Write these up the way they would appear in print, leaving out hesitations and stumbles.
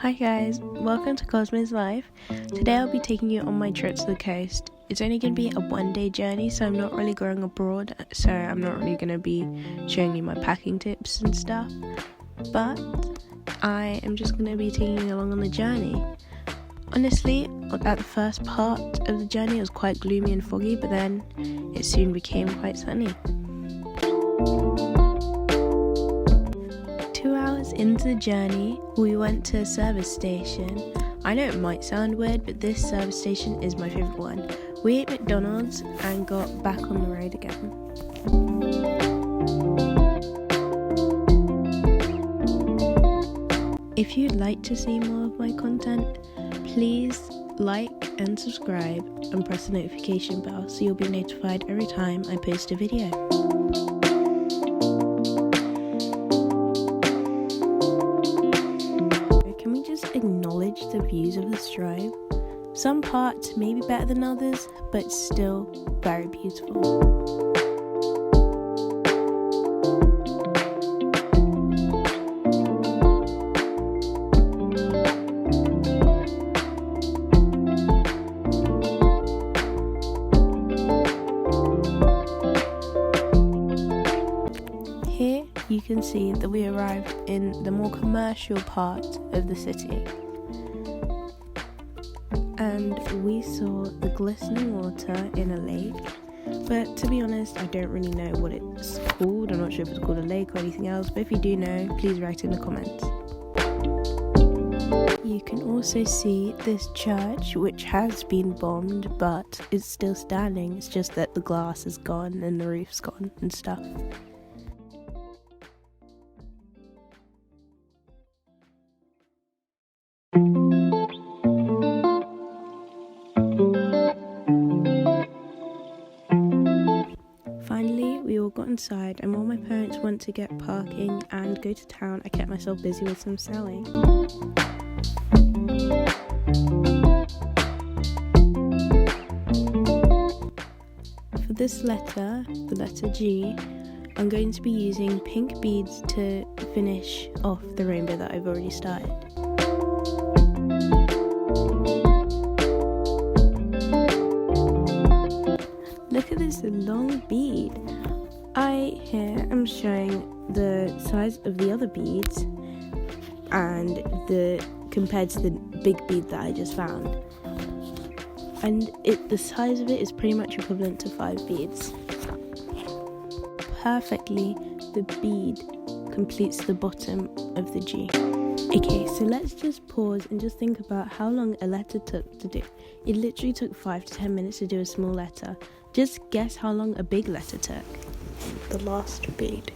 Hi guys, welcome to Cosmo's life. Today I'll be taking you on my trip to the coast. It's only going to be a one-day journey, so I'm not really going abroad, so I'm not really going to be showing you my packing tips and stuff, but I am just going to be taking you along on the journey. Honestly, at the first part of the journey it was quite gloomy and foggy, but then it soon became quite sunny. 2 hours into the journey, we went to a service station. I know it might sound weird, but this service station is my favourite one. We ate McDonald's and got back on the road again. If you'd like to see more of my content, please like and subscribe and press the notification bell so you'll be notified every time I post a video. Can we just acknowledge the views of this drive? Some parts may be better than others, but still very beautiful. Here you can see that we arrived in the more commercial part of the city, and we saw the glistening water in a lake, but to be honest I don't really know what it's called. I'm not sure if it's called a lake or anything else, but if you do know, please write in the comments. You can also see this church, which has been bombed but it's still standing. It's just that the glass is gone and the roof's gone and stuff. Finally, we all got inside, and while my parents went to get parking and go to town, I kept myself busy with some sewing. For this letter, the letter G, I'm going to be using pink beads to finish off the rainbow that I've already started. Look at this long bead. I here am showing the size of the other beads and compared to the big bead that I just found. And the size of it is pretty much equivalent to 5 beads. Perfectly, the bead completes the bottom of the G. Okay, so let's just pause and just think about how long a letter took to do. It literally took 5 to 10 minutes to do a small letter. Just guess how long a big letter took. The last bead.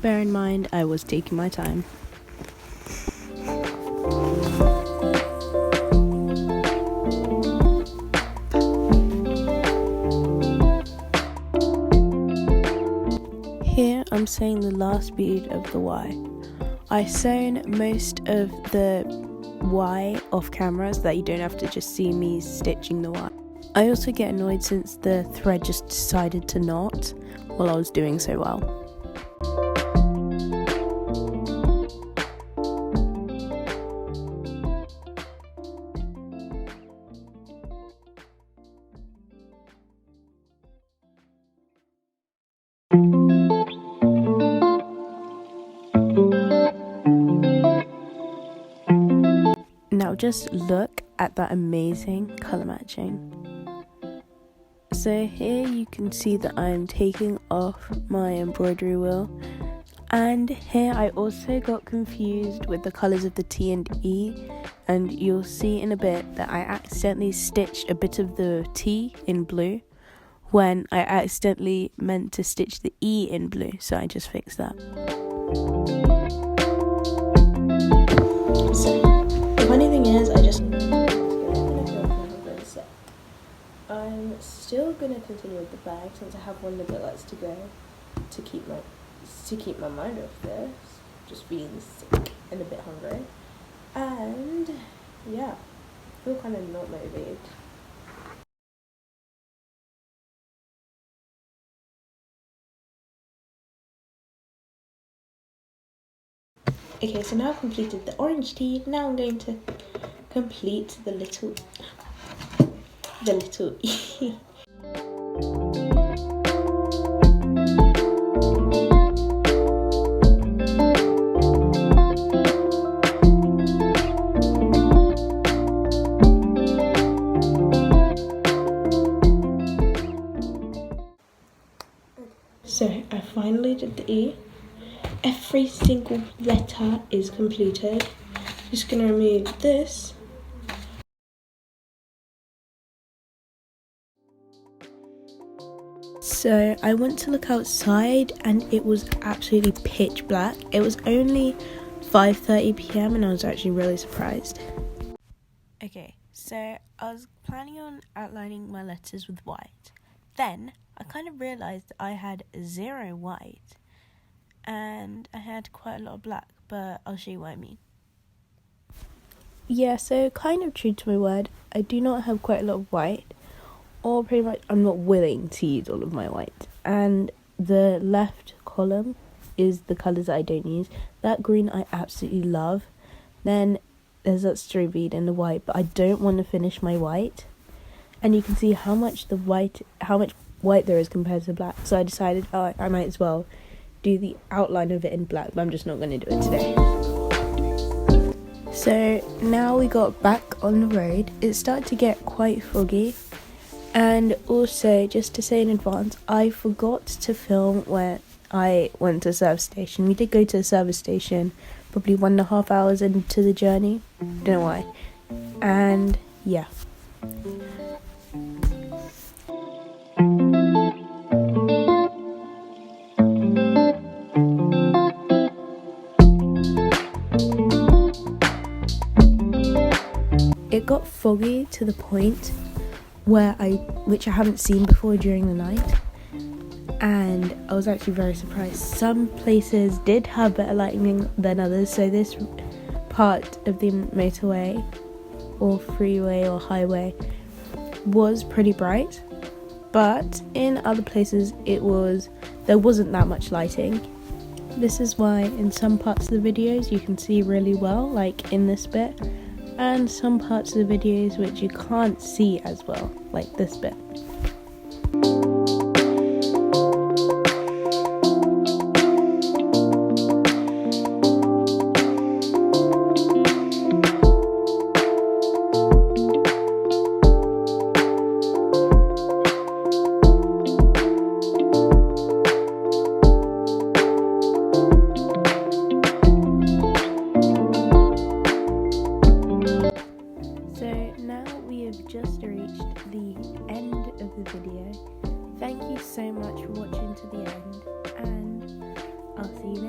Bear in mind, I was taking my time. Here I'm sewing the last bead of the Y. I sewn most of the Y off camera so that you don't have to just see me stitching the Y. I also get annoyed since the thread just decided to knot while I was doing so well. Now just look at that amazing colour matching. So here you can see that I'm taking off my embroidery wheel, and here I also got confused with the colours of the T and E, and you'll see in a bit that I accidentally stitched a bit of the T in blue when I accidentally meant to stitch the E in blue, so I just fixed that. The funny thing is, I'm still gonna continue with the bag since I have one bit left to go to keep my mind off this, just being sick and a bit hungry, and yeah, I feel kind of not motivated. Okay, so now I've completed the orange tea. Now I'm going to complete the little E. So I finally did the E. Every single letter is completed. Just gonna remove this. So I went to look outside and it was absolutely pitch black. It was only 5:30 p.m. and I was actually really surprised. Okay, so I was planning on outlining my letters with white. Then I kind of realised I had 0 white and I had quite a lot of black, but I'll show you what I mean. Yeah, so kind of true to my word, I do not have quite a lot of white, or pretty much I'm not willing to use all of my white. And the left column is the colours that I don't use. That green I absolutely love. Then there's that stray bead in the white, but I don't want to finish my white. And you can see how much white there is compared to black. So I decided, I might as well do the outline of it in black, but I'm just not going to do it today. So now we got back on the road. It started to get quite foggy. And also, just to say in advance, I forgot to film when I went to a service station. We did go to a service station probably 1.5 hours into the journey. Don't know why. And yeah. It got foggy to the point which I haven't seen before during the night, and I was actually very surprised. Some places did have better lighting than others, so this part of the motorway or freeway or highway was pretty bright, but in other places there wasn't that much lighting. This is why in some parts of the videos you can see really well, like in this bit, and some parts of the videos which you can't see as well, like this bit. Just reached the end of the video. Thank you so much for watching to the end, and I'll see you next time.